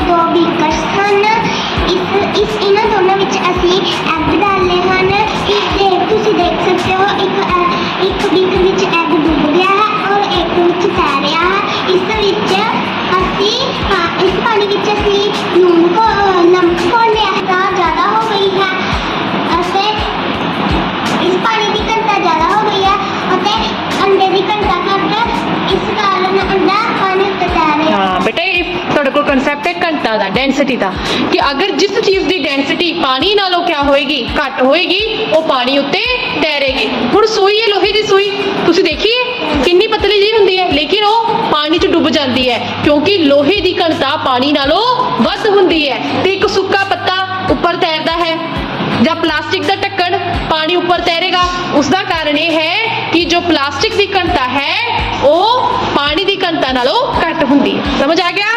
दो बीकर्स हैं। इस इन्हां दोनों विच असीं एग डाले हैं। तुसीं देख सकते हो एक बीकर विच एग डुब गया है और एक विच तैरिया है। इस विच असीं इस पानी विच असीं नमक पाउंदे आ तां ज़्यादा हो गई है अते इस पानी की घनता ज़्यादा हो गई है अते अंडे की घनता घट इस कारण अंडा पानी उत्ते तैर रहा है। हाँ बेटा ये ਤੁਹਾਡੇ ਕੋਲ ਕਨਸੈਪਟ ਹੈ ਘਣਤਾ ਦਾ ਡੈਂਸਿਟੀ ਦਾ ਕਿ ਅਗਰ ਜਿਸ ਚੀਜ਼ ਦੀ ਡੈਂਸਿਟੀ ਪਾਣੀ ਨਾਲੋਂ ਕਿਆ ਹੋਏਗੀ ਘੱਟ ਹੋਏਗੀ ਉਹ ਪਾਣੀ ਉੱਤੇ ਤੈਰੇਗੀ। ਹੁਣ ਸੂਈ ਹੈ ਲੋਹੇ ਦੀ ਸੂਈ ਤੁਸੀਂ ਦੇਖੀਏ ਕਿੰਨੀ ਪਤਲੀ ਜਿਹੀ ਹੁੰਦੀ ਹੈ ਲੇਕਿਨ ਉਹ ਪਾਣੀ 'ਚ ਡੁੱਬ ਜਾਂਦੀ ਹੈ ਕਿਉਂਕਿ ਲੋਹੇ ਦੀ ਘਣਤਾ ਪਾਣੀ ਨਾਲੋਂ ਵੱਧ ਹੁੰਦੀ ਹੈ। ਤੇ ਇੱਕ ਸੁੱਕਾ ਪੱਤਾ ਉੱਪਰ ਤੈਰਦਾ ਹੈ ਜਾਂ ਪਲਾਸਟਿਕ ਦਾ ਢੱਕਣ ਪਾਣੀ ਉੱਪਰ ਤੈਰੇਗਾ। ਉਸ ਦਾ ਕਾਰਨ ਇਹ ਹੈ ਕਿ ਜੋ ਪਲਾਸਟਿਕ ਦੀ ਘਣਤਾ ਹੈ ਉਹ ਪਾਣੀ ਦੀ ਘਣਤਾ ਨਾਲੋਂ ਘੱਟ ਹੁੰਦੀ ਹੈ। ਸਮਝ ਆ ਗਿਆ।